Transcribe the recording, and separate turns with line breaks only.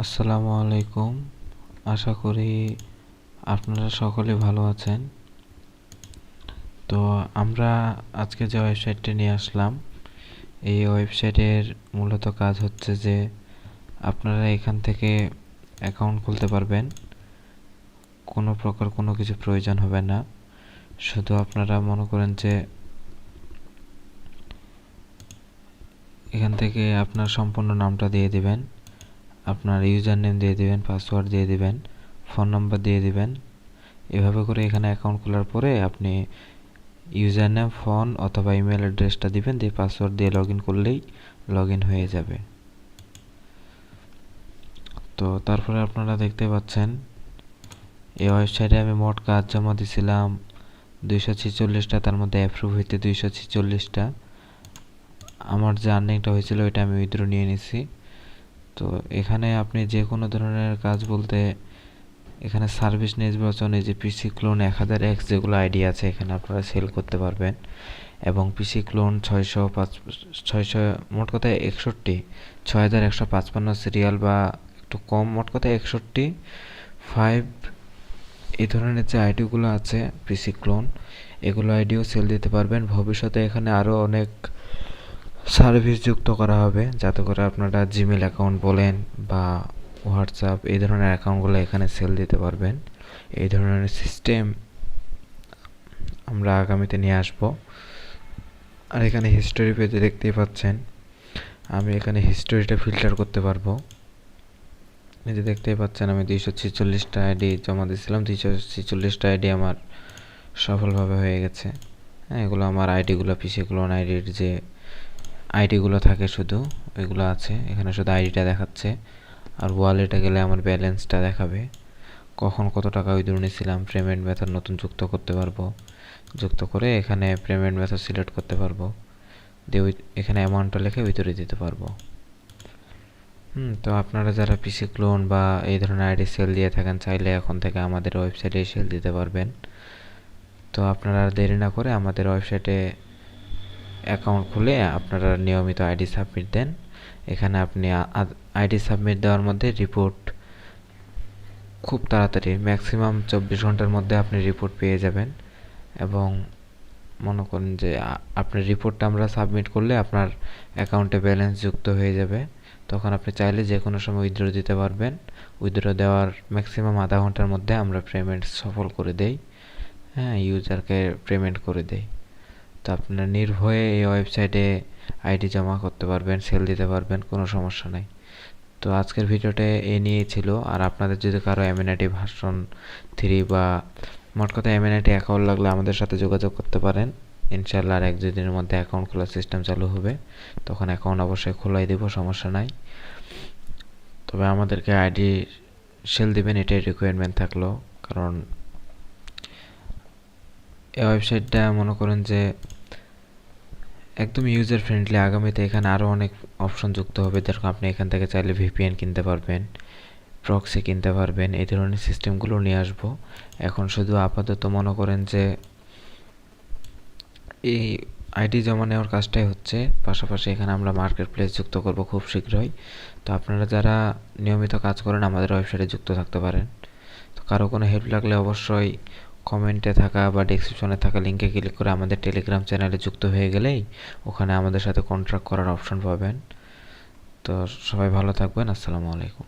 আসসালামু আলাইকুম। আশা করি আপনারা সকলে ভালো আছেন। তো আমরা আজকে যে ওয়েবসাইটটি নিয়ে আসলাম, এই ওয়েবসাইটের মূলত কাজ হচ্ছে যে আপনারা এখান থেকে অ্যাকাউন্ট খুলতে পারবেন। কোনো প্রকার কোনো কিছু প্রয়োজন হবে না। শুধু আপনারা মনে করেন যে এখান থেকে আপনার সম্পূর্ণ নামটা দিয়ে দিবেন, আপনার ইউজার নেম দিয়ে দিবেন, পাসওয়ার্ড দিয়ে দিবেন, ফোন নাম্বার দিয়ে দিবেন। এভাবে করে এখানে অ্যাকাউন্ট খোলার পরে আপনি ইউজার নেম, ফোন অথবা ইমেল অ্যাড্রেসটা দিবেন, দিয়ে পাসওয়ার্ড দিয়ে লগ ইন করলেই লগ ইন হয়ে যাবে। তো তারপরে আপনারা দেখতে পাচ্ছেন এই ওয়েবসাইটে আমি মোট কাজ জমা দিয়েছিলাম 246টা, তার মধ্যে অ্যাপ্রুভ হইতে 246টা। আমার যে আর্নিংটা হয়েছিল ওইটা আমি উইথড্র নিয়ে নিছি। তো এখানে আপনি যে কোনো ধরনের কাজ বলতে এখানে সার্ভিস নির্বাচনে যে পিসি ক্লোন 1000X যেগুলো আইডি আছে এখানে আপনারা সেল করতে পারবেন, এবং পিসি ক্লোন 600 মোট কথা 6155 সিরিয়াল বা একটু কম, মোট কথা 61 এই ধরনের যে আইডিগুলো আছে পিসি ক্লোন, এগুলো আইডিও সেল দিতে পারবেন। ভবিষ্যতে এখানে আরও অনেক সার্ভিস যুক্ত করা হবে, যাতে করে আপনারা জিমেল অ্যাকাউন্ট বলেন বা হোয়াটসঅ্যাপ এই ধরনের অ্যাকাউন্টগুলো এখানে সেল দিতে পারবেন। এই ধরনের সিস্টেম আমরা আগামীতে নিয়ে আসব। আর এখানে হিস্টোরি পেজে দেখতেই পাচ্ছেন আমি এখানে হিস্টোরিটা ফিল্টার করতে পারবো। এই যে দেখতেই পাচ্ছেন আমি 246টা আইডি জমা দিয়েছিলাম, 246টা আইডি আমার সফলভাবে হয়ে গেছে। হ্যাঁ, এগুলো আমার আইডিগুলো পিসি ক্লোন আইডির যে আইডিগুলো থাকে শুধু ওইগুলো আছে এখানে, শুধু আইডিটা দেখাচ্ছে। আর ওয়ালেটে গেলে আমার ব্যালেন্সটা দেখাবে, কখন কত টাকা উইথড্র নিয়েছিলাম। পেমেন্ট মেথড নতুন যুক্ত করতে পারবো, যুক্ত করে এখানে পেমেন্ট মেথড সিলেক্ট করতে পারবো, দিয়ে এখানে অ্যামাউন্টটা লিখে উইথড্র দিতে পারবো। তো আপনারা যারা পিসি ক্লোন বা এই ধরনের আইডি সেল দিয়ে থাকেন, চাইলে এখন থেকে আমাদের ওয়েবসাইটে সেল দিতে পারবেন। তো আপনারা দেরি না করে আমাদের ওয়েবসাইটে অ্যাকাউন্ট খুলে আপনারা নিয়মিত আইডি সাবমিট দেন। এখানে আপনি আইডি সাবমিট দেওয়ার মধ্যে রিপোর্ট খুব তাড়াতাড়ি, ম্যাক্সিমাম 24 ঘন্টার মধ্যে আপনি রিপোর্ট পেয়ে যাবেন। এবং মনে করেন যে আপনার রিপোর্টটা আমরা সাবমিট করলে আপনার অ্যাকাউন্টে ব্যালেন্স যুক্ত হয়ে যাবে। তখন আপনি চাইলে যে কোনো সময় উইথড্র দিতে পারবেন। উইথড্র দেওয়ার ম্যাক্সিমাম আধা ঘন্টার মধ্যে আমরা পেমেন্ট সফল করে দেই। হ্যাঁ, ইউজারকে পেমেন্ট করে দেই। তো আপনারা নির্ভয়ে এই ওয়েবসাইটে আইডি জমা করতে পারবেন, সেল দিতে পারবেন, কোনো সমস্যা নাই। তো আজকের ভিডিওটা এই নিয়েই ছিল। আর আপনাদের যদি কারো এমএনআইটি ভার্সন 3 বা মোট কথা এমএনআইটি অ্যাকাউন্ট লাগলে আমাদের সাথে যোগাযোগ করতে পারেন। ইনশাল্লাহ আর 1-2 দিনের মধ্যে অ্যাকাউন্ট খোলার সিস্টেম চালু হবে, তখন অ্যাকাউন্ট অবশ্যই খোলাই দেব, সমস্যা নাই। তবে আমাদেরকে আইডি সেল দিবেন, এটাই রিকোয়ারমেন্ট থাকলো। কারণ এই ওয়েবসাইটটা মনে করেন যে একদম ইউজার ফ্রেন্ডলি। আগামীতে এখানে আরও অনেক অপশন যুক্ত হবে, যেরকম আপনি এখান থেকে চাইলে ভিপিএন কিনতে পারবেন, প্রক্সি কিনতে পারবেন, এই ধরনের সিস্টেমগুলো নিয়ে আসবো। এখন শুধু আপাতত মনে করেন যে এই আইডি জমা নেওয়ার কাজটাই হচ্ছে, পাশাপাশি এখানে আমরা মার্কেট প্লেস যুক্ত করব খুব শীঘ্রই। তো আপনারা যারা নিয়মিত কাজ করেন আমাদের ওয়েবসাইটে যুক্ত থাকতে পারেন। তো কারো কোনো হেল্প লাগলে অবশ্যই কমেন্টে থাকা বা ডেসক্রিপশনে থাকা লিঙ্কে ক্লিক করে আমাদের টেলিগ্রাম চ্যানেলে যুক্ত হয়ে গেলেই ওখানে আমাদের সাথে কন্ট্যাক্ট করার অপশন পাবেন। তো সবাই ভালো থাকবেন। আসসালামু আলাইকুম।